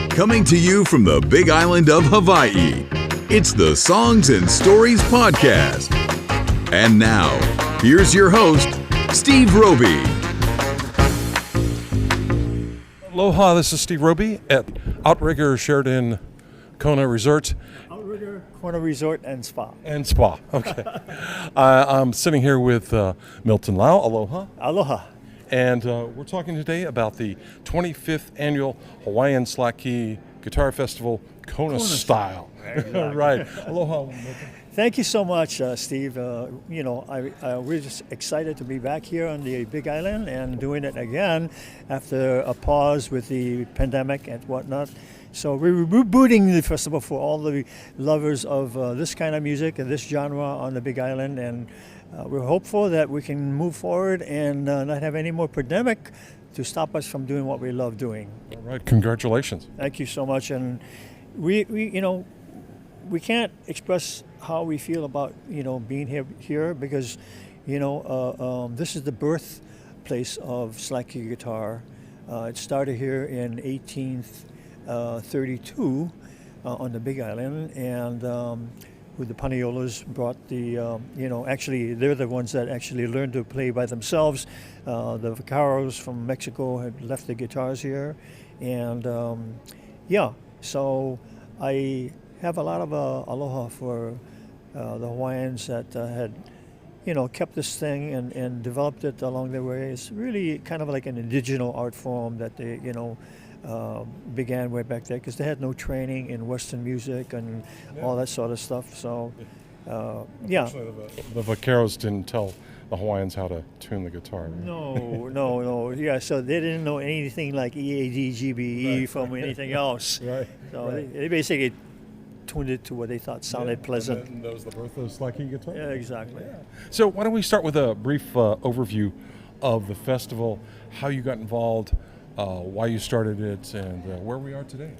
Coming to you from the Big Island of Hawaii, it's the Songs and Stories Podcast. And now, here's your host, Steve Roby. Aloha, this is Steve Roby at Outrigger Sheridan Kona Resort. Outrigger Kona Resort and Spa. And Spa, okay. I'm sitting here with Milton Lau. Aloha. Aloha. And we're talking today about the 25th Annual Hawaiian Slack Guitar Festival, Kona Style. Exactly. Right. Aloha, Milton. Thank you so much, Steve. We're just excited to be back here on the Big Island and doing it again after a pause with the pandemic and whatnot. So we're rebooting the festival for all the lovers of this kind of music and this genre on the Big Island, and we're hopeful that we can move forward and not have any more pandemic to stop us from doing what we love doing. All right, congratulations. Thank you so much, and we can't express how we feel about being here because this is the birthplace of slack guitar. It started here in 1832 on the Big Island, and with the Paniolas brought the actually they're the ones that actually learned to play by themselves. The Vaqueros from Mexico had left the guitars here, and so I have a lot of aloha for the Hawaiians that had, kept this thing and developed it along their way. It's really kind of like an indigenous art form that they, began way back there because they had no training in Western music and all that sort of stuff. So, The Vaqueros didn't tell the Hawaiians how to tune the guitar. Right? No. Yeah, so they didn't know anything like EAD, GBE from anything else. Right. So they basically tuned it to what they thought sounded pleasant. And that was the birth of the slack guitar? Yeah, exactly. Yeah. So why don't we start with a brief overview of the festival, how you got involved, why you started it, and where we are today.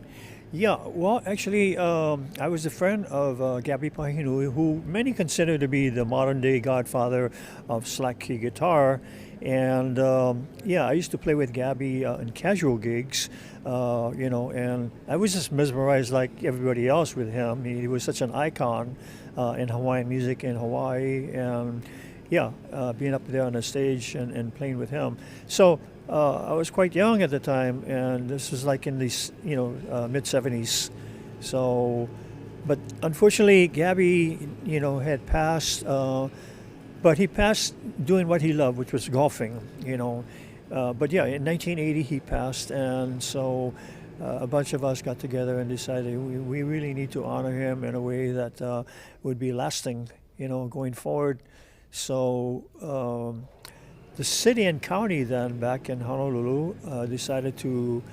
Yeah, well, actually, I was a friend of Gabby Pahinui, who many consider to be the modern-day godfather of slack key guitar. And, I used to play with Gabby in casual gigs, and I was just mesmerized like everybody else with him. He was such an icon in Hawaiian music in Hawaii, and, being up there on the stage and playing with him. So I was quite young at the time, and this was like in the mid-'70s. So, but unfortunately, Gabby, had passed, but he passed doing what he loved, which was golfing, But yeah, in 1980 he passed, and so a bunch of us got together and decided we really need to honor him in a way that would be lasting, going forward. So the city and county then, back in Honolulu, decided to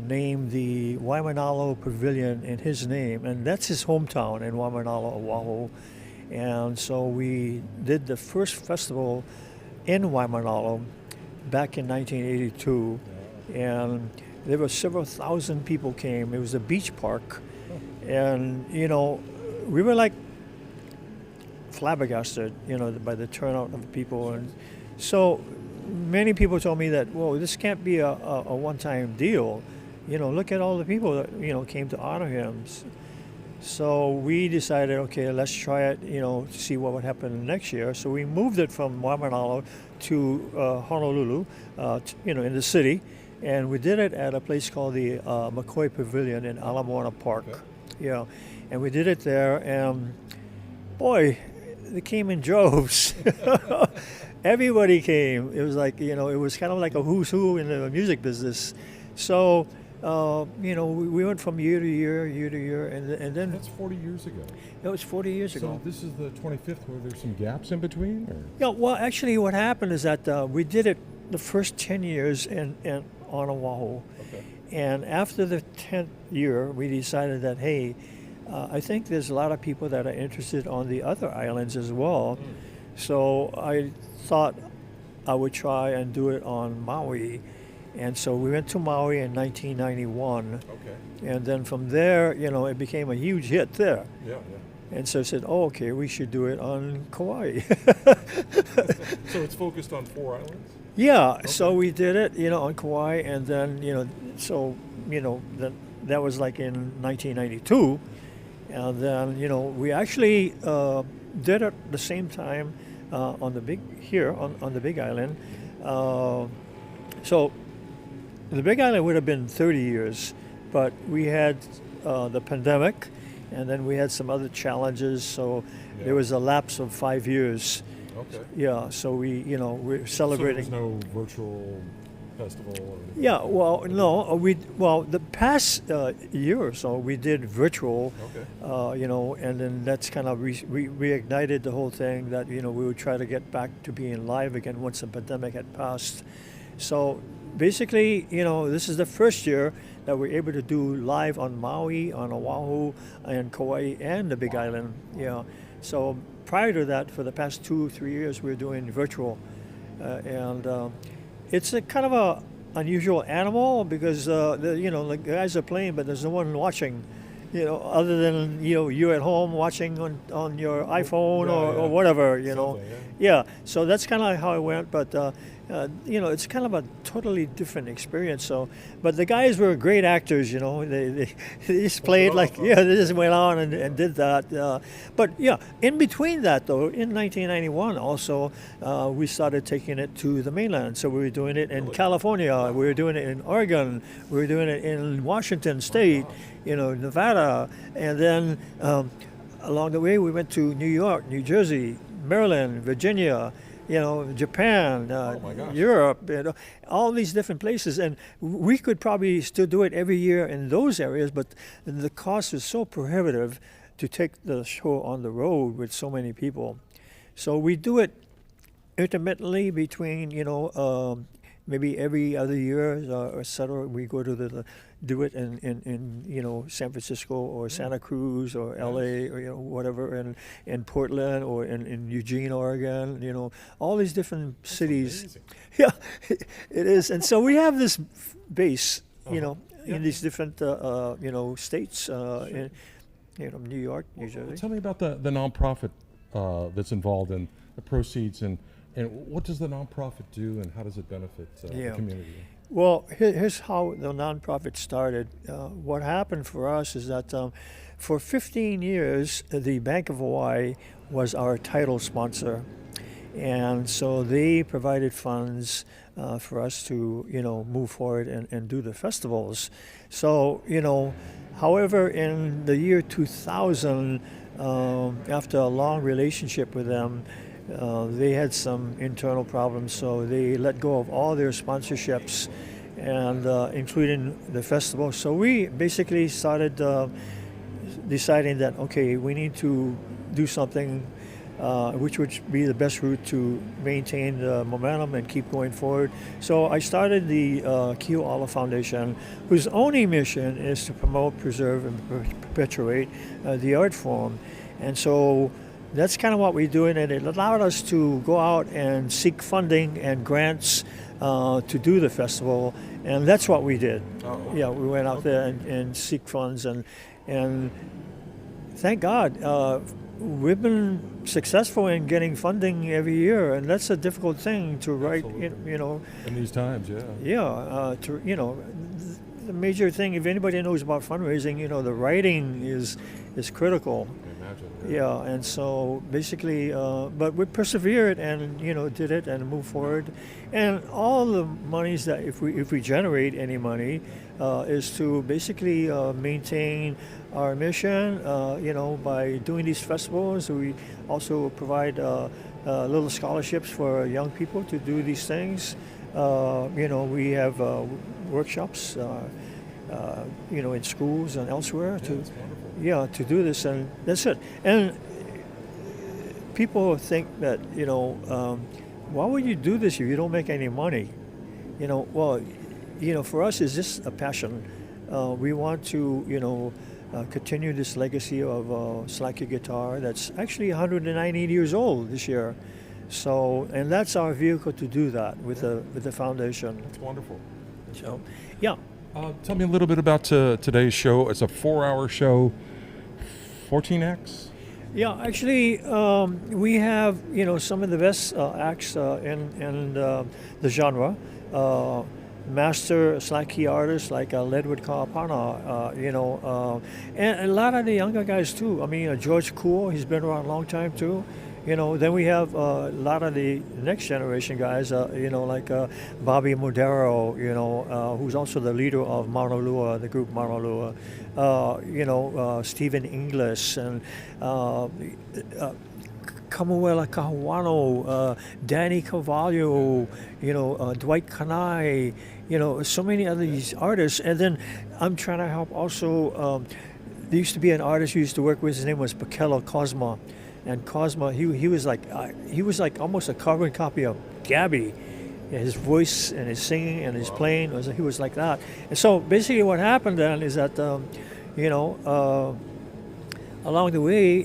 name the Waimanalo Pavilion in his name, and that's his hometown in Waimanalo, Oahu. And so we did the first festival in Waimanalo back in 1982, and there were several thousand people came. It was a beach park, and we were like flabbergasted, by the turnout of people. And so many people told me that, whoa, this can't be a one-time deal. Look at all the people that came to honor him. So we decided, okay, let's try it, to see what would happen next year. So we moved it from Waimanalo to Honolulu, in the city, and we did it at a place called the McCoy Pavilion in Ala Moana Park. Okay. Yeah, and we did it there, and boy, they came in droves. Everybody came. It was like, it was kind of like a who's who in the music business. So, we went from year to year, and then... That's 40 years ago. That was 40 years ago. So this is the 25th, where there's some gaps in between? Or? Yeah, well, actually what happened is that we did it the first 10 years on Oahu. Okay. And after the 10th year, we decided that, hey, I think there's a lot of people that are interested on the other islands as well. So I thought I would try and do it on Maui. And so we went to Maui in 1991. Okay. And then from there, it became a huge hit there. Yeah. And so I said, okay, we should do it on Kauai. So it's focused on 4 islands? Yeah, okay. So we did it, on Kauai, and then, so that was like in 1992. And then, we actually did it at the same time on the Big Island. So the Big Island would have been 30 years, but we had the pandemic, and then we had some other challenges. So there was a lapse of 5 years. Okay. Yeah. So we're celebrating. So there's no virtual festival? Or Yeah, well, no, the past year or so we did virtual, Okay. and then that's kind of reignited the whole thing that, we would try to get back to being live again once the pandemic had passed. So basically, this is the first year that we're able to do live on Maui, on Oahu, and Kauai, and the Big Island. Yeah. So prior to that, for the past 2-3 years, we were doing virtual, and it's a kind of a unusual animal because the guys are playing, but there's no one watching, other than you at home watching on your iPhone or whatever, Something, Yeah. So that's kind of how it went, but it's kind of a totally different experience. So, but the guys were great actors, they just played they just went on and did that. But in between that though, in 1991 also, we started taking it to the mainland. So we were doing it in California, we were doing it in Oregon, we were doing it in Washington State, Nevada, and then along the way we went to New York, New Jersey, Maryland, Virginia, Japan, Europe, all these different places. And we could probably still do it every year in those areas, but the cost is so prohibitive to take the show on the road with so many people. So we do it intermittently between, maybe every other year, etc. We go to do it in San Francisco or Santa Cruz or LA or whatever, and in Portland or in Eugene, Oregon. All these different cities. Amazing. Yeah, it is. And so we have this base, in these different states. In New York, New Jersey. Tell me about the nonprofit that's involved in the proceeds, and what does the nonprofit do, and how does it benefit the community? Well, here's how the nonprofit started. What happened for us is that for 15 years, the Bank of Hawaii was our title sponsor. And so they provided funds for us to, move forward and do the festivals. So, however, in the year 2000, after a long relationship with them, they had some internal problems, so they let go of all their sponsorships, and including the festival. So we basically started deciding that, okay, we need to do something which would be the best route to maintain the momentum and keep going forward. So I started the Ki'o'ala Foundation, whose only mission is to promote, preserve, and perpetuate the art form. And so that's kind of what we're doing, and it allowed us to go out and seek funding and grants to do the festival, and that's what we did. Yeah, we went out there and seek funds, and thank God we've been successful in getting funding every year, and that's a difficult thing to write. In these times, the major thing, if anybody knows about fundraising, the writing is critical. Yeah, and so basically, but we persevered and did it and moved forward, and all the monies that if we generate any money, is to basically maintain our mission. By doing these festivals, we also provide little scholarships for young people to do these things. We have workshops, in schools and elsewhere to do this, and that's it. And people think that, why would you do this if you don't make any money? For us, it's just a passion. We want to, continue this legacy of Slack guitar that's actually 190 years old this year. So, and that's our vehicle to do that with the foundation. That's wonderful. So, yeah. Tell me a little bit about today's show. It's a 4-hour show, 14 acts? Yeah, actually, we have some of the best acts in the genre. master slack key artists like Ledwood Kaapana, and a lot of the younger guys too. I mean, George Cool, he's been around a long time too. Then we have a lot of the next generation guys, like Bobby Modero, who's also the leader of Mauna Lua, the group Mauna Lua, Stephen Inglis, and Kamuela Kahuano, Danny Carvalho, Dwight Kanai, so many other these artists. And then I'm trying to help also, there used to be an artist who used to work with, his name was Pakela Cosma. And Cosma, he was like almost a carbon copy of Gabby. His voice and his singing and his playing, he was like that. And so basically what happened then is that, along the way,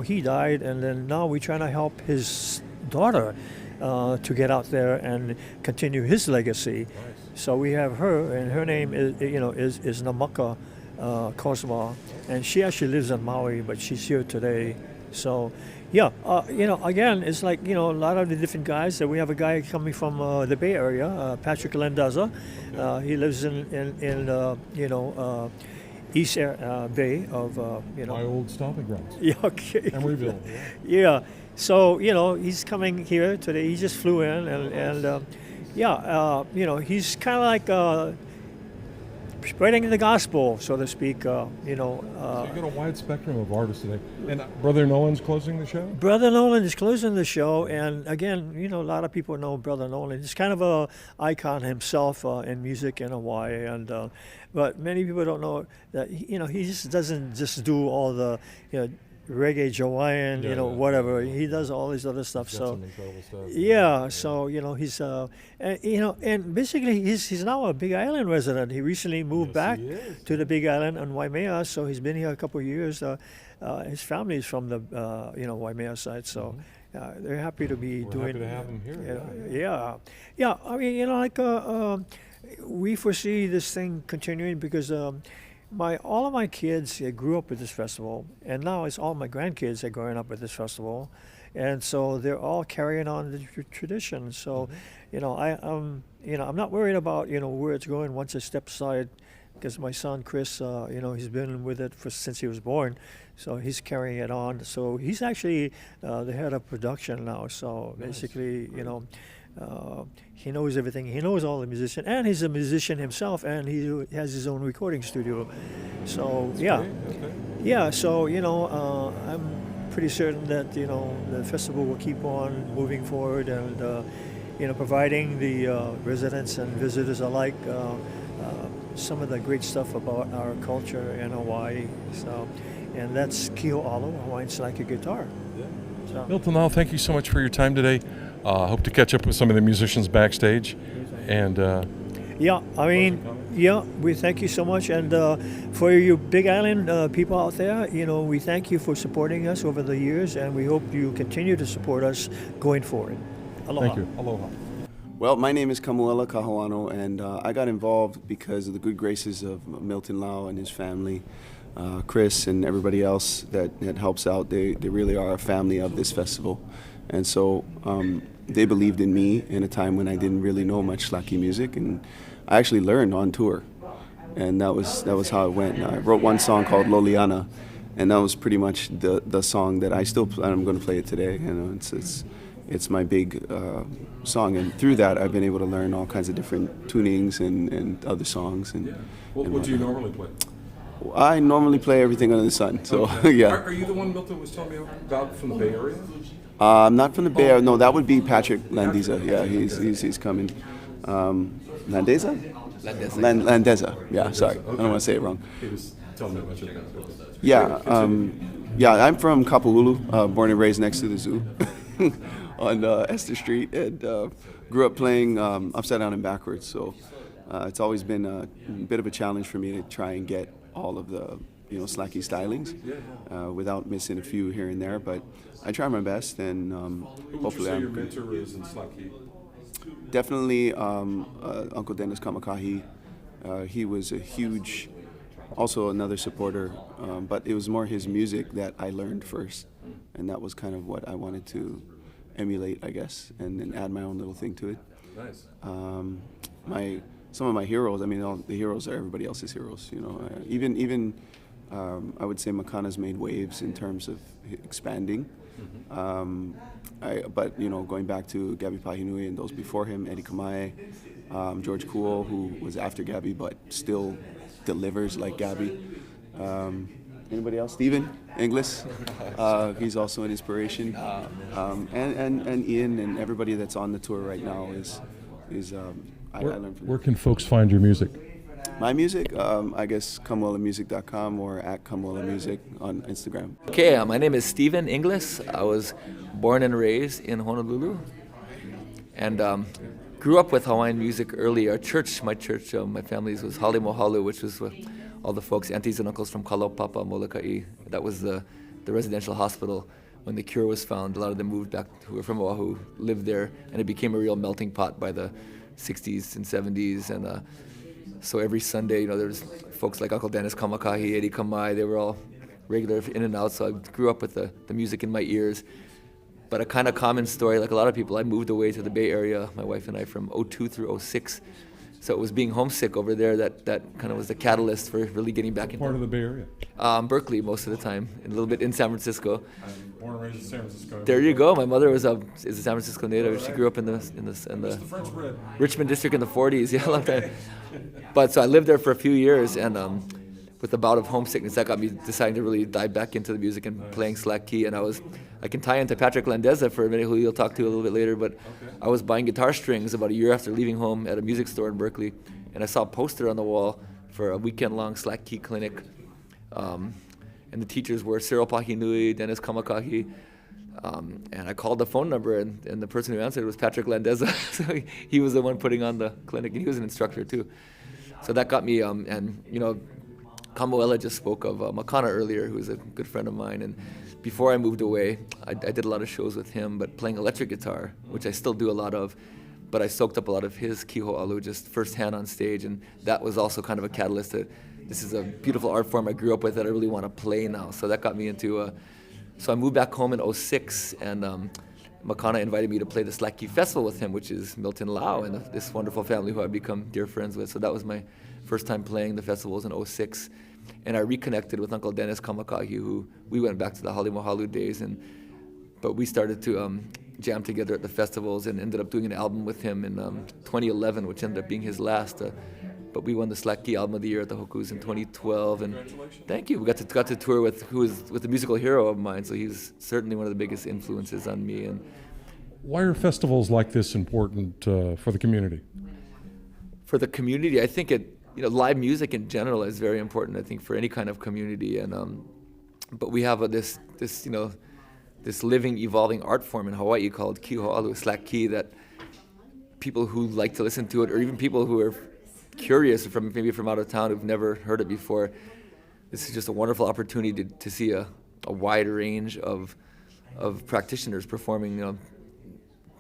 he died, and then now we're trying to help his daughter to get out there and continue his legacy. Nice. So we have her, and her name is Namaka Cosma, and she actually lives in Maui, but she's here today. So, yeah, again, it's like, a lot of the different guys. We have a guy coming from the Bay Area, Patrick Lendaza. Okay. He lives in East Bay of, my old stomping grounds. Yeah, okay. Emeryville. Yeah. So, he's coming here today. He just flew in, and he's kind of like spreading the gospel, so to speak. So you got a wide spectrum of artists today. And Brother Nolan's closing the show? Brother Nolan is closing the show, and again, a lot of people know Brother Nolan. He's kind of a icon himself in music in Hawaii, and but many people don't know that he just doesn't just do all the reggae, Hawaiian, whatever. He does all these other stuff. So some incredible stuff. Yeah. So he's and basically he's now a Big Island resident. He recently moved back to the Big Island on Waimea, so he's been here a couple of years. His family is from the Waimea side, so they're happy to be We're doing. Happy to have him here. Yeah. I mean, we foresee this thing continuing because. All of my kids grew up with this festival, and now it's all my grandkids are growing up with this festival, and so they're all carrying on the tradition. So, I'm not worried about where it's going once I step aside, because my son Chris, he's been with it since he was born, so he's carrying it on. So he's actually the head of production now. So basically, he knows everything. He knows all the musicians, and he's a musician himself, and he has his own recording studio. So So I'm pretty certain that the festival will keep on moving forward, and providing the residents and visitors alike some of the great stuff about our culture in Hawaii. So, and that's Kiho'alo, Hawaiian Slack guitar. Yeah. So. Milton Lau, thank you so much for your time today. Hope to catch up with some of the musicians backstage. And we thank you so much. And for you Big Island people out there, we thank you for supporting us over the years, and we hope you continue to support us going forward. Aloha. Thank you. Aloha. Well, my name is Kamuela Kahuano, and I got involved because of the good graces of Milton Lau and his family, Chris and everybody else that helps out. They really are a family of this festival. And so they believed in me in a time when I didn't really know much Slaki music, and I actually learned on tour, and that was how it went. I wrote one song called Loliana, and that was pretty much the song that I'm going to play it today. It's my big song, and through that I've been able to learn all kinds of different tunings and other songs. And what do you normally play? I normally play everything under the sun. So okay. Yeah. Are you the one Milton was telling me about from the Bay Area? I'm not from the Bay Area. No, that would be Patrick Landiza. Yeah, he's coming. Landeza? Landeza. Yeah, sorry. Okay. I don't want to say it wrong. He was telling me about your band. Yeah. I'm from Kapahulu, born and raised next to the zoo on Esther Street, and grew up playing upside down and backwards. So it's always been a bit of a challenge for me to try and get all of the slacky stylings without missing a few here and there, but I try my best, and Who would hopefully you say your mentor is in slacky? Definitely Uncle Dennis Kamakahi. He was a huge, also another supporter, but it was more his music that I learned first, and that was kind of what I wanted to emulate, I guess, and then add my own little thing to it. Nice. some of my heroes. I mean, the heroes are everybody else's heroes. Even I would say Makana's made waves in terms of expanding. But going back to Gabby Pahinui and those before him, Eddie Kamae, George Kuo, who was after Gabby but still delivers like Gabby. Anybody else? Steven Inglis, he's also an inspiration. And Ian and everybody that's on the tour right now is I learned from Where can folks find your music? my music. I guess kamwelamusic.com or at kamwelamusic on Instagram. Okay, my name is Steven Inglis. I was born and raised in Honolulu, and grew up with Hawaiian music early. My church, my family's was Hale Mohalu, which was with all the folks, aunties and uncles from Kalaupapa, Molokai. That was the residential hospital when the cure was found. A lot of them moved back, who were from Oahu, lived there, and it became a real melting pot by the 60s and 70s. And so every Sunday, there was folks like Uncle Dennis Kamakahi, Eddie Kamai. They were all regular in and out. So I grew up with the music in my ears. But a kind of common story, like a lot of people, I moved away to the Bay Area, my wife and I, from 02 through 06. So it was being homesick over there that kind of was the catalyst for really getting back into Part of the Bay Area. Berkeley most of the time, and a little bit in San Francisco. I'm born and raised in San Francisco. There you go. My mother is a San Francisco native. She grew up in the French bread. Richmond district in the 40s. Yeah, a long time. But so I lived there for a few years, and with a bout of homesickness, that got me deciding to really dive back into the music and playing slack key. And I can tie into Patrick Landeza for a minute, who you'll talk to a little bit later. But I was buying guitar strings about a year after leaving home at a music store in Berkeley, and I saw a poster on the wall for a weekend-long slack key clinic. And the teachers were Cyril Pahinui, Dennis Kamakahi. And I called the phone number, and the person who answered was Patrick Landeza. So he was the one putting on the clinic, and he was an instructor too. So that got me, Kamoela just spoke of Makana earlier, who's a good friend of mine. And before I moved away, I did a lot of shows with him, but playing electric guitar, which I still do a lot of. But I soaked up a lot of his kiho alu just firsthand on stage, and that was also kind of a catalyst to, this is a beautiful art form I grew up with that I really want to play now. So that got me into, so I moved back home in 06, and Makana invited me to play the Slack Key Festival with him, which is Milton Lau and this wonderful family who I've become dear friends with. So that was my first time playing the festivals in 06. And I reconnected with Uncle Dennis Kamakahi, who we went back to the Hale Mohalu days, but we started to jam together at the festivals and ended up doing an album with him in 2011, which ended up being his last. But we won the Slack Key Album of the Year at the Hokus in 2012, and thank you. We got to tour with a musical hero of mine, so he's certainly one of the biggest influences on me. And why are festivals like this important for the community? For the community, I think live music in general is very important, I think, for any kind of community. And but we have this living, evolving art form in Hawaii called kiho'alu, slack key, that people who like to listen to it, or even people who are curious maybe from out of town who've never heard it before, this is just a wonderful opportunity to see a wide range of practitioners performing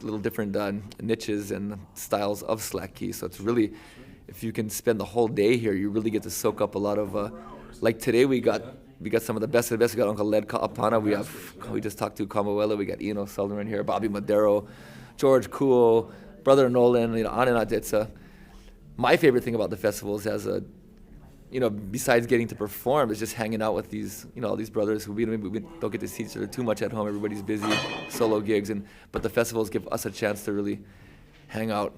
little different niches and styles of slack key. So it's really, if you can spend the whole day here, you really get to soak up a lot of, like today we got some of the best of the best. We got Uncle Led Ka'apana, we just talked to Kamoela, we got Ian O'Sullivan here, Bobby Madero, George Kuo, Brother Nolan, on and on. It's my favorite thing about the festival is besides getting to perform, is just hanging out with these, all these brothers who we don't get to see each other too much at home. Everybody's busy, solo gigs, but the festivals give us a chance to really hang out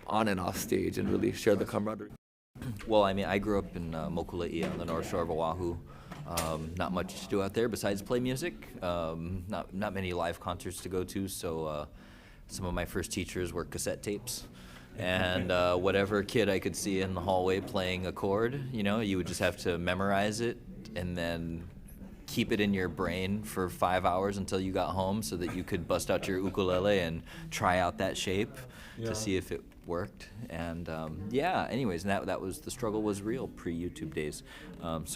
on and off stage and really share the camaraderie. Well, I grew up in Mokule'i on the North Shore of Oahu. Not much to do out there besides play music. Not many live concerts to go to, so some of my first teachers were cassette tapes. And whatever kid I could see in the hallway playing a chord, you would just have to memorize it and then keep it in your brain for 5 hours until you got home so that you could bust out your ukulele and try out that shape to see if it worked. And anyways, and that was, the struggle was real pre-YouTube days. And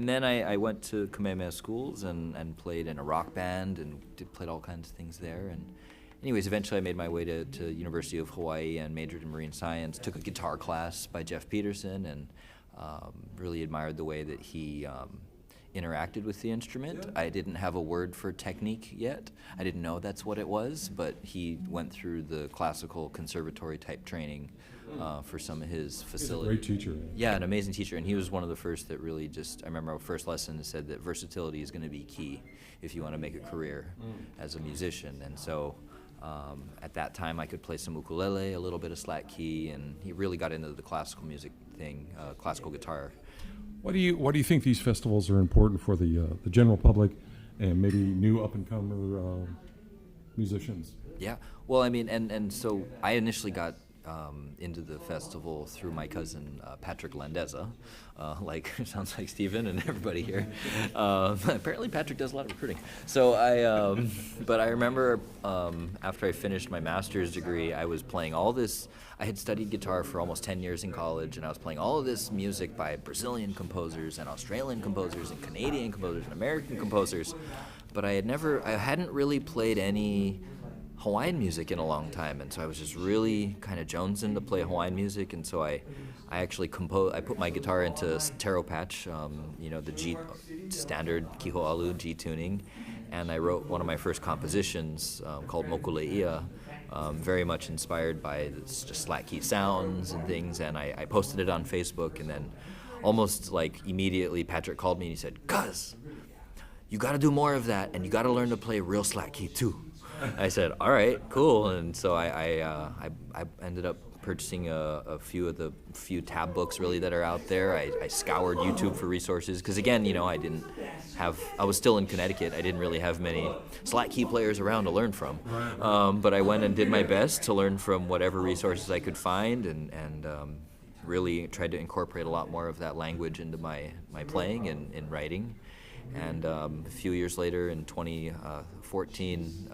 then I went to Kamehameha schools and played in a rock band and played all kinds of things there. And anyways, eventually I made my way to University of Hawaii and majored in marine science, took a guitar class by Jeff Peterson, and really admired the way that he interacted with the instrument. I didn't have a word for technique yet. I didn't know that's what it was, but he went through the classical conservatory type training for some of his facilities. He's a great teacher. Yeah, an amazing teacher, and he was one of the first that really I remember our first lesson said that versatility is going to be key if you want to make a career as a musician. And so at that time I could play some ukulele, a little bit of slack key, and he really got into the classical music thing, classical guitar. Why do you think these festivals are important for the general public and maybe new up-and-comer musicians? Yeah, well, I mean, and so I initially got into the festival through my cousin Patrick Landeza, sounds like Steven and everybody here. Apparently Patrick does a lot of recruiting. So but I remember after I finished my master's degree, I was playing all this. I had studied guitar for almost 10 years in college, and I was playing all of this music by Brazilian composers and Australian composers and Canadian composers and American composers, but I hadn't really played any Hawaiian music in a long time, and so I was just really kind of jonesing to play Hawaiian music, and so I actually I put my guitar into taro patch, the G standard Kiho'alu G tuning, and I wrote one of my first compositions called Mokule'ia, very much inspired by just slack key sounds and things, and I posted it on Facebook, and then almost like immediately Patrick called me and he said, "Cuz, you got to do more of that, and you got to learn to play real slack key too." I said, all right, cool. And so I ended up purchasing a few tab books really that are out there. I scoured YouTube for resources because, again, I was still in Connecticut. I didn't really have many slack key players around to learn from. But I went and did my best to learn from whatever resources I could find, and really tried to incorporate a lot more of that language into my playing and writing. And a few years later, in 2014,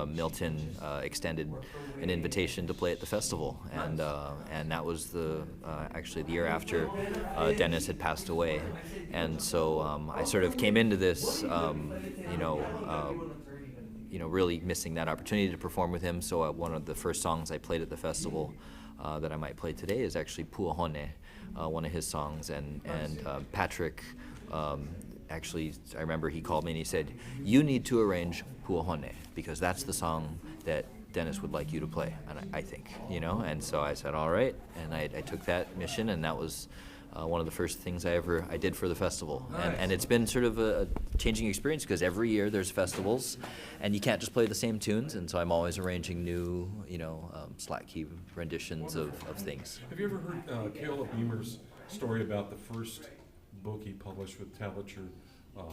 Milton extended an invitation to play at the festival, and that was actually the year after Dennis had passed away. And so I sort of came into this, really missing that opportunity to perform with him. So one of the first songs I played at the festival that I might play today is actually Puahone, one of his songs, and Patrick. Actually, I remember he called me and he said, "You need to arrange Puahone because that's the song that Dennis would like you to play." And I think, and so I said, all right, and I took that mission, and that was one of the first things I did for the festival. Nice. And it's been sort of a changing experience because every year there's festivals, and you can't just play the same tunes, and so I'm always arranging new, slack key renditions of things. Have you ever heard Caleb Beamer's story about the first book he published with tablature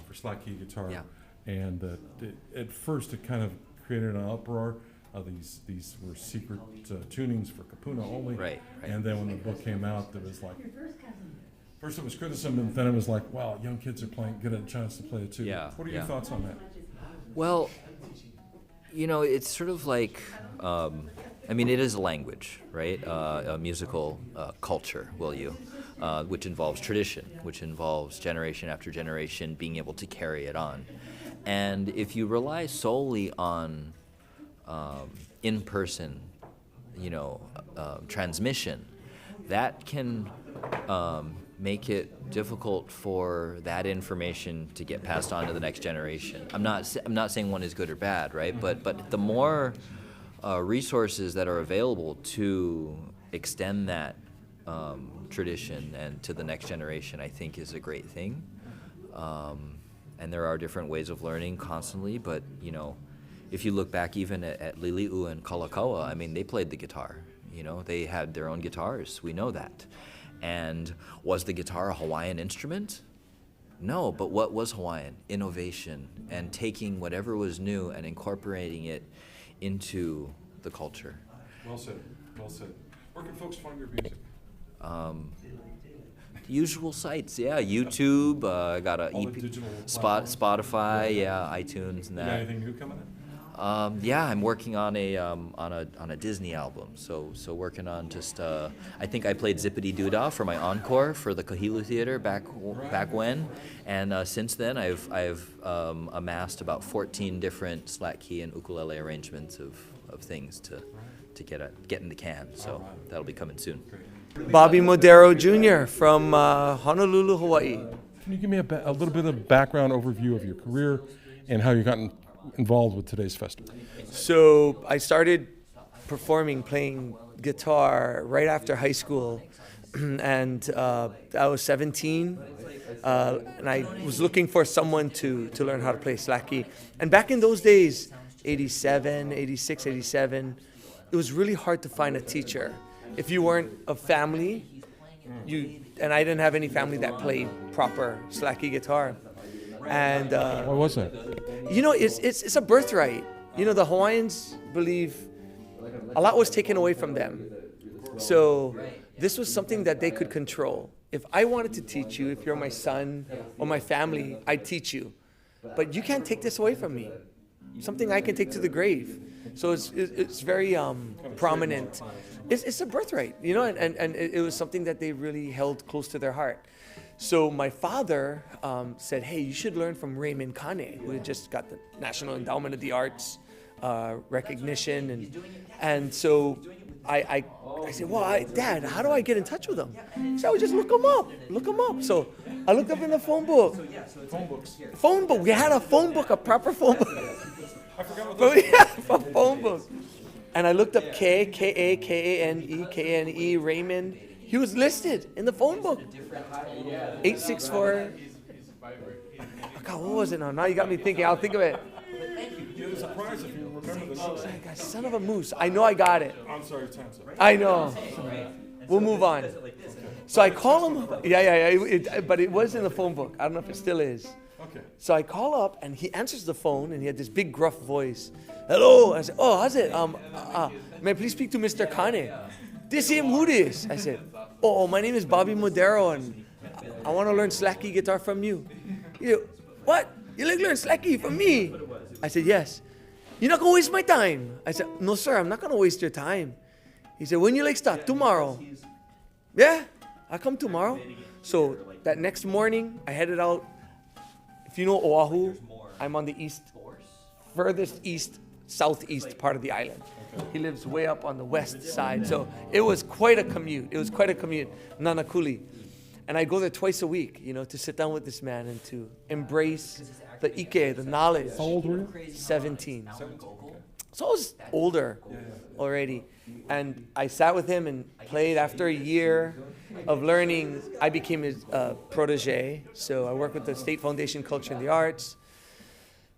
for slack key guitar? Yeah. And at first it kind of created an uproar. These were secret tunings for kapuna only. Right. And then when the book came out, there was first it was criticism, and then it was like, wow, young kids are get a chance to play it too. Yeah. What are your thoughts on that? Well, it's sort of like, it is a language, right? A musical culture, which involves tradition, which involves generation after generation being able to carry it on. And if you rely solely on in-person, transmission, that can make it difficult for that information to get passed on to the next generation. I'm not saying one is good or bad, right? But the more resources that are available to extend that tradition and to the next generation, I think is a great thing. And there are different ways of learning constantly, but if you look back even at Lili'u and Kalakaua, they played the guitar. They had their own guitars. We know that. And was the guitar a Hawaiian instrument? No, but what was Hawaiian? Innovation and taking whatever was new and incorporating it into the culture. Well said. Well said. Where can folks find your music? Usual sites, yeah. YouTube, got a EP, Spotify, yeah, iTunes, and that. You got anything new coming in? Yeah, I'm working on a Disney album. So working on just I think I played Zippity Doodah for my encore for the Kahilu Theater back when, and since then I've amassed about 14 different slack key and ukulele arrangements of things to get in the can. So that'll be coming soon. Bobby Modero Jr. from Honolulu, Hawaii. Can you give me a little bit of background overview of your career and how you got involved with today's festival? So I started playing guitar right after high school, and I was 17, and I was looking for someone to learn how to play slacky. And back in those days, 87, 86, 87, it was really hard to find a teacher. If you weren't a family, and I didn't have any family that played proper slacky guitar. And Why was that? you know, it's a birthright. You know, the Hawaiians believe a lot was taken away from them. So this was something that they could control. If I wanted to teach you, if you're my son or my family, I'd teach you. But you can't take this away from me. Something I can take to the grave. So it's very prominent. It's a birthright, you know, and it was something that they really held close to their heart. So my father said, hey, you should learn from Raymond Kane, who had just got the National Endowment of the Arts recognition. And so I said, well, Dad, how do I get in touch with him? He said, well, just look him up. So I looked up in the phone book. Phone book. We had a phone book, a proper phone book. I forgot what A phone book. And I looked up K-A-N-E, Raymond. He was listed in the phone book. 864. Oh God, what was it now? Now you got me thinking. I'll think of it. You're surprised if you remember the number. Son of a moose. I know I got it. I'm sorry, time's up. I know. We'll move on. So I call him. Yeah. But it was in the phone book. I don't know if it still is. Okay. So I call up and he answers the phone and he had this big gruff voice. Hello. I said, oh, how's it? May I please speak to Mr. Kane? This him, who this? I said, oh, my name is Bobby Modero and I want to learn slacky guitar from you. What? You like learn slacky from me? I said, yes. You're not going to waste my time. I said, no, sir, I'm not going to waste your time. He said, when you like start? Tomorrow. Yeah, I'll come tomorrow. So that next morning, I headed out. If you know Oahu, I'm on the furthest southeast part of the island. He lives way up on the west side. So it was quite a commute. Nanakuli. And I go there twice a week, you know, to sit down with this man and to embrace the ike, the knowledge. How old were you? 17. So I was older already. And I sat with him and played. After a year of learning, I became his protege. So I worked with the State Foundation Culture and the Arts.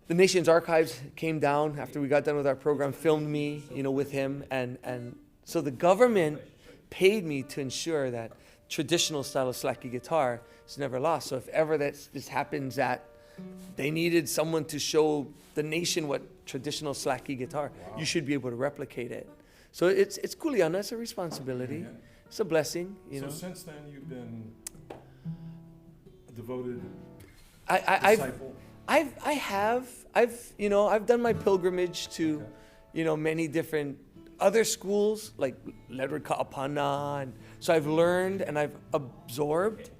The Nation's Archives came down after we got done with our program, filmed me, you know, with him. And so the government paid me to ensure that traditional style of slacky guitar is never lost. So if ever this happens that they needed someone to show the nation what traditional slacky guitar, you should be able to replicate it. So it's kuleana, it's a responsibility. It's a blessing, you know. So since then you've been a devoted disciple? I've done my pilgrimage to, many different other schools like Ledward Ka'apana, and so I've learned and I've absorbed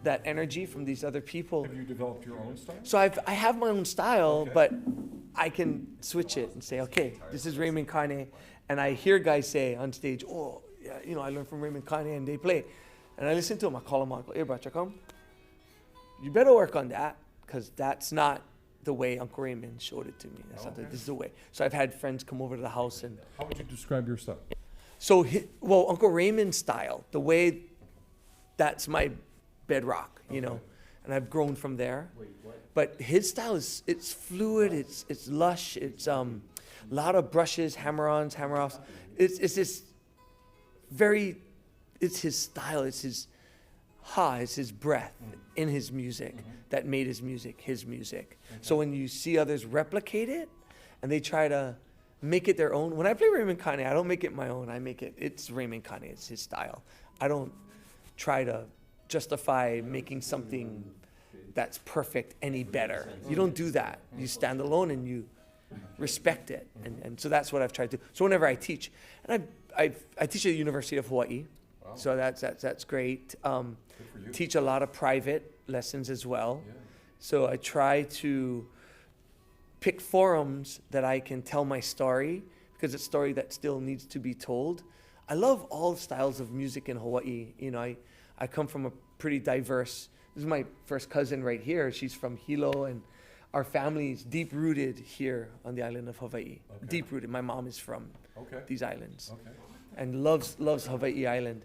that energy from these other people. Have you developed your own style? So I have my own style, but I can switch it and say, okay, this is Raymond Kane, and I hear guys say on stage, oh, yeah, I learned from Raymond Kane, and they play, and I listen to them. I call them out, hey, Brachakam, you better work on that, because that's not the way Uncle Raymond showed it to me. That's not this is the way. So I've had friends come over to the house and. How would you describe your style? So, Uncle Raymond's style, the way, that's my bedrock, and I've grown from there. But his style it's fluid, it's lush, it's a lot of brushes, hammer-ons, hammer-offs. It's this it's his style, it's his breath in his music that made his music his music. So when you see others replicate it and they try to make it their own, when I play Raymond Kane, I don't make it my own, it's Raymond Kane, it's his style. I don't try to justify making something that's perfect any better. You don't do that. You stand alone and you respect it. And so that's what I've tried to do. So whenever I teach, and I teach at the University of Hawaii, so that's great. Teach a lot of private lessons as well. So I try to pick forums that I can tell my story, because it's a story that still needs to be told. I love all styles of music in Hawaii. I come from a pretty diverse. This is my first cousin right here. She's from Hilo, and our family is deep rooted here on the island of Hawaii. Okay. Deep rooted. My mom is from these islands, Okay. and loves Hawaii Island.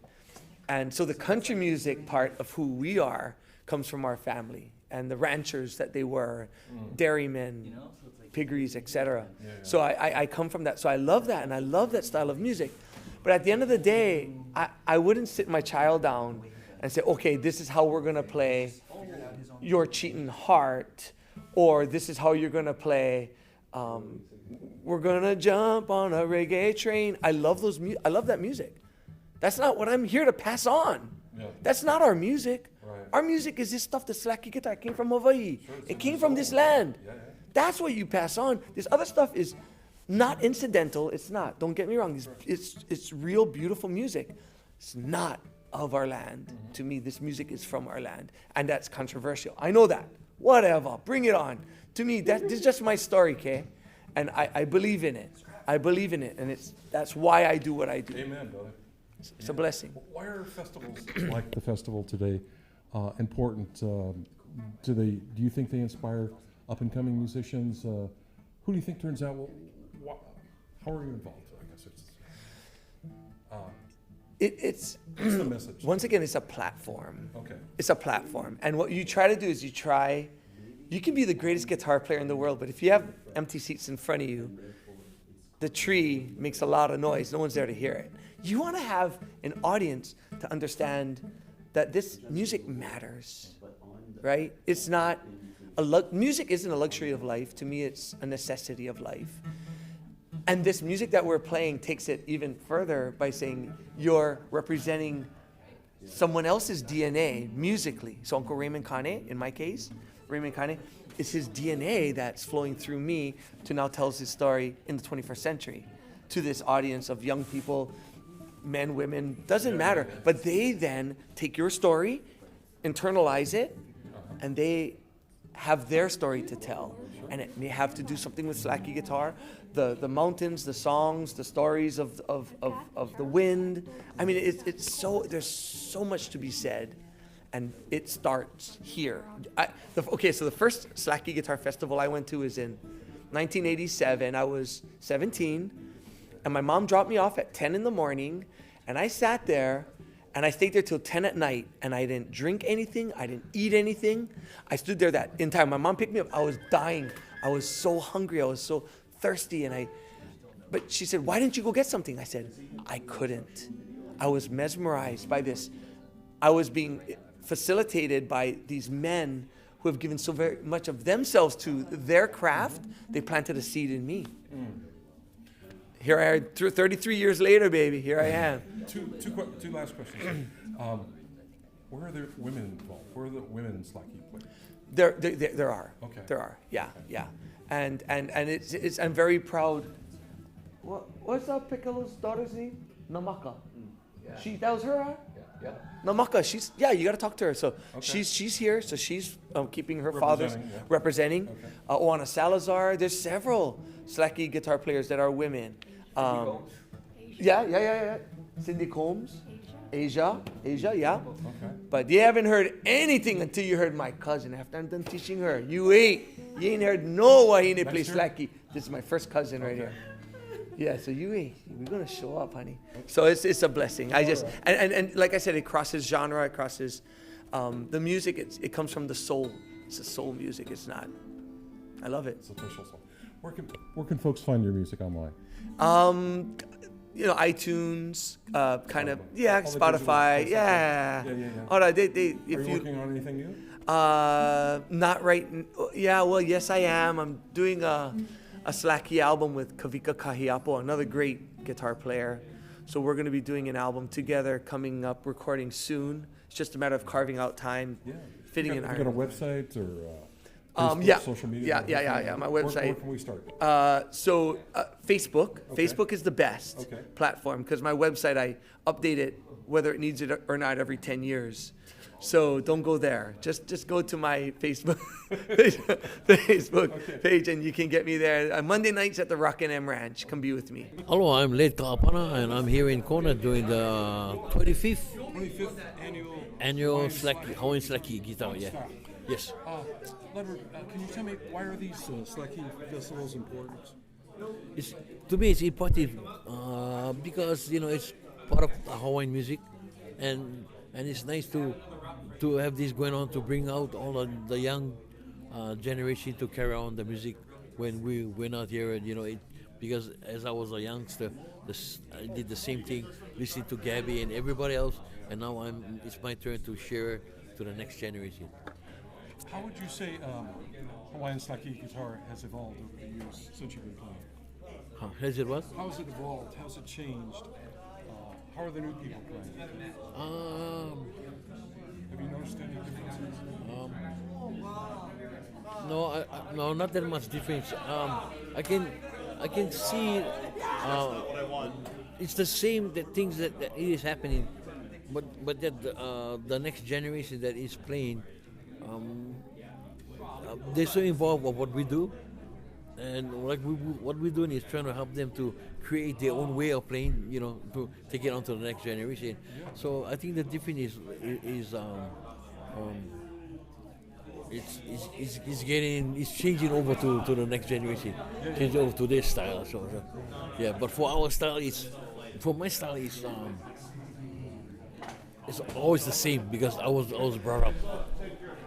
And so the country music part of who we are comes from our family and the ranchers that they were, dairymen, piggeries, etc. So I come from that. So I love that, and I love that style of music. But at the end of the day, I wouldn't sit my child down and say, okay, this is how we're going to play Your Cheatin' Heart, or this is how you're going to play We're going to jump on a reggae train. I love I love that music. That's not what I'm here to pass on. Yeah. That's not our music. Right. Our music is this stuff, the slacky guitar. It came from Hawaii. It came from this land. Yeah. That's what you pass on. This other stuff is not incidental. It's not. Don't get me wrong. It's real beautiful music. It's not of our land. To me, this music is from our land. And that's controversial. I know that. Whatever. Bring it on. To me, this is just my story, okay? And I believe in it. I believe in it. And that's why I do what I do. Amen, brother. It's a blessing. Why are festivals like the festival today important? Do you think they inspire up and coming musicians? Who do you think turns out? How are you involved? I guess It's what's the message? once again, it's a platform. Okay. It's a platform, and what you try to do is you can be the greatest guitar player in the world, but if you have empty seats in front of you, the tree makes a lot of noise. No one's there to hear it. You want to have an audience to understand that this music matters, right? It's not music isn't a luxury of life. To me, it's a necessity of life. And this music that we're playing takes it even further by saying you're representing someone else's DNA musically. So Uncle Raymond Kane, in my case, Raymond Kane, it's his DNA that's flowing through me to now tells his story in the 21st century to this audience of young people, men, women, doesn't matter. But they then take your story, internalize it, and they have their story to tell. And it may have to do something with slacky guitar, the mountains, the songs, the stories of the wind. I mean, there's so much to be said. And it starts here. So the first Slacky Guitar Festival I went to is in 1987. I was 17, and my mom dropped me off at 10 in the morning, and I sat there, and I stayed there till 10 at night, and I didn't drink anything. I didn't eat anything. I stood there that entire time. My mom picked me up. I was dying. I was so hungry. I was so thirsty, but she said, "Why didn't you go get something?" I said, "I couldn't." I was mesmerized by this. I was being facilitated by these men who have given so very much of themselves to their craft. They planted a seed in me. Here I am, 33 years later, baby. Here I am. Two last questions. Where are the women involved? Where are the women slacky players? There are. Okay. There are. Yeah. And it's I'm very proud. What's Piccolo's daughter's name? Namaka. Yeah. That was her, huh? Yeah. Namaka, you got to talk to her. So she's here, so she's keeping her father's representing. Okay. Oana Salazar, there's several slacky guitar players that are women. Yeah. Cindy Combs, Asia, yeah. Okay. But you haven't heard anything until you heard my cousin. After I'm done teaching her, you ain't heard no wahine play slacky. This is my first cousin right here. Yeah, so we're gonna show up, honey. So it's a blessing. And like I said, it crosses genre, it crosses the music. It comes from the soul. It's a soul music. It's not. I love it. It's official soul. Where can folks find your music online? iTunes, Spotify. Yeah. All right. Are you working on anything new? Not right. Yeah. Well, yes, I am. I'm doing a slacky album with Kavika Kahiapo, another great guitar player. So we're going to be doing an album together, coming up, recording soon. It's just a matter of carving out time, fitting in. You got a website or? Facebook, social media? Yeah. My Where website. can we start? Facebook. Okay. Facebook is the best Okay. platform because my website, I update it whether it needs it or not every 10 years. So don't go there. Just go to my Facebook page and you can get me there. Monday nights at the Rockin' M Ranch. Come be with me. Hello, I'm Led Kaapana, and I'm here in Kona doing the 25th annual Slack Hawaiian Slack guitar. Yeah, yes. Leonard, can you tell me why are these Slacky festivals important? To me, it's important because it's part of Hawaiian music, and it's nice to have this going on to bring out all of the young generation to carry on the music when we're not here. And because as I was a youngster, I did the same thing, listening to Gabby and everybody else, and now it's my turn to share to the next generation. How would you say Hawaiian Slacky guitar has evolved over the years since you've been playing? Has it what? How has it evolved? How's it changed? How are the new people playing? Have you noticed any differences? No, not that much difference. I can see it's the same things that it is happening, but that the next generation that is playing, they're so involved with what we do, and what we're doing is trying to help them to create their own way of playing, to take it on to the next generation. So I think the difference is it's changing over to the next generation, changing over to their style. So yeah, but for our style, for my style, it's always the same because I was brought up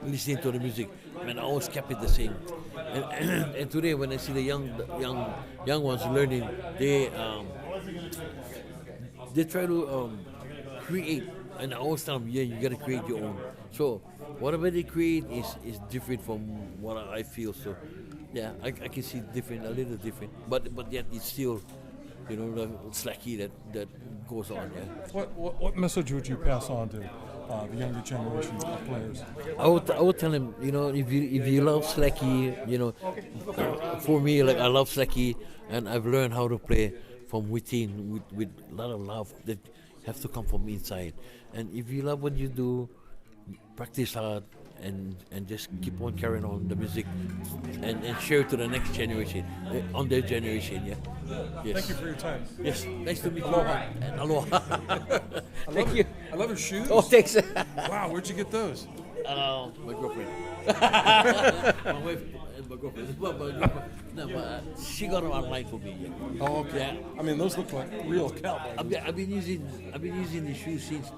listening to the music, and I always kept it the same. And today, when I see the young ones learning, they try to create, and I always tell them, you got to create your own. So whatever they create is different from what I feel. So yeah, I can see a little different, but yet it's still, the slacky that goes on. Yeah. What message would you pass on to the younger generation of players? I would tell them, if you love slacky, for me, like I love slacky, and I've learned how to play from within with a lot of love that have to come from inside. And if you love what you do, practice hard and just keep on carrying on the music and share it to the next generation, on their generation. Yeah. Yes. Thank you for your time. Yes. Nice to meet you. Aloha. And aloha. Thank you. I love her shoes. Oh, thanks. Wow, where'd you get those? My girlfriend. My wife and my girlfriend. No, but she got them online for me. Yeah. Oh, okay. Yeah. I mean, those look like real cowboy. I've been using the shoes since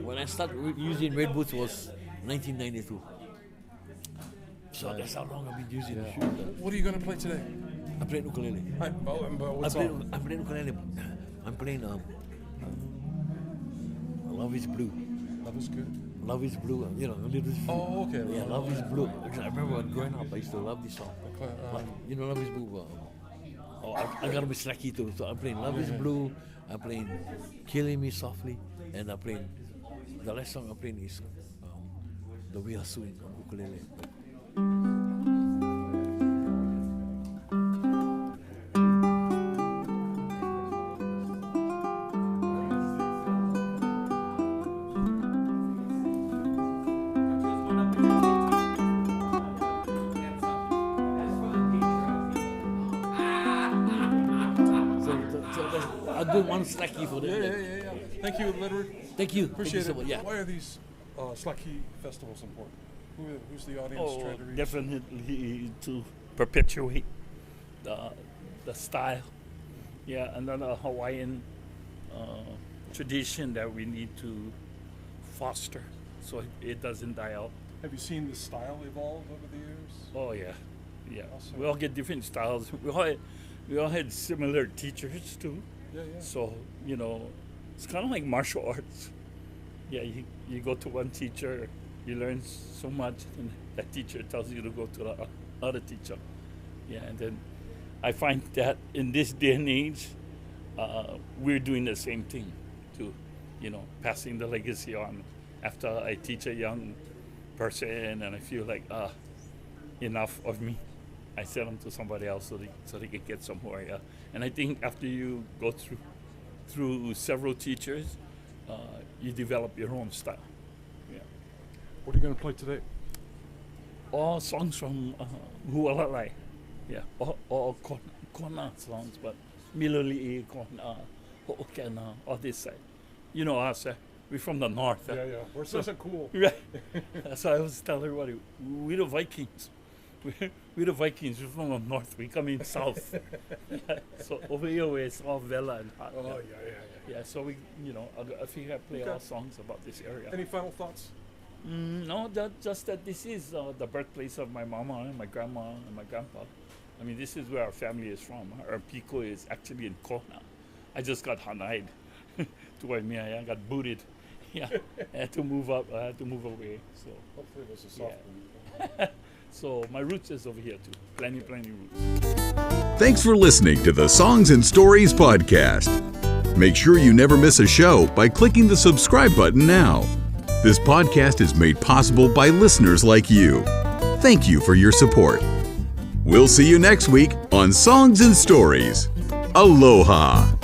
when I started using red boots was 1992. So that's how long I've been using the shoes. What are you going to play today? I'm playing ukulele. What's on? I'm playing ukulele. I'm playing Love is Blue. Love is good. Love is Blue. A little. Oh, okay. Yeah, Love is Blue. I remember growing up, I used to love this song. Love is Blue. I gotta be slacky too. So I'm playing Love is Blue. I'm playing Killing Me Softly, and I'm playing the last song I'm playing is The We Are Swing on ukulele. I'll do one slacky for them. Yeah. Thank you, Leonard. Thank you. Appreciate Thank you so it. much. Yeah. Why are these Slacky festivals important? Who's the audience trying to reach? Definitely to perpetuate the style. Yeah, another Hawaiian tradition that we need to foster so it doesn't die out. Have you seen the style evolve over the years? Oh yeah. Awesome. We all get different styles. We all had similar teachers too. Yeah. So it's kind of like martial arts. Yeah, you go to one teacher, you learn so much, and that teacher tells you to go to the other teacher. Yeah, and then I find that in this day and age, we're doing the same thing too. Passing the legacy on. After I teach a young person, and I feel like enough of me, I sell them to somebody else so they can get some more. Yeah. And I think after you go through several teachers, you develop your own style. Yeah. What are you going to play today? All songs from Hualalai. Yeah, all Kona songs, but Miloli'i, Kona, Ho'okena, all this side. You know us, we're from the north. Yeah. We're so cool. Right. That's why I was telling everybody, we're the Vikings. We're the Vikings. We're from the north. We come in south. So over here, it's all Vela and hot. Oh, yeah. Yeah, so we, I think I play all songs about this area. Any final thoughts? No, just that this is the birthplace of my mama and my grandma and my grandpa. I mean, this is where our family is from. Our Pico is actually in Kona. I just got hana'd to Waimea. I got booted. Yeah, I had to move up. I had to move away. So Hopefully it was a soft one. So my roots is over here too. Plenty roots. Thanks for listening to the Songs and Stories podcast. Make sure you never miss a show by clicking the subscribe button now. This podcast is made possible by listeners like you. Thank you for your support. We'll see you next week on Songs and Stories. Aloha.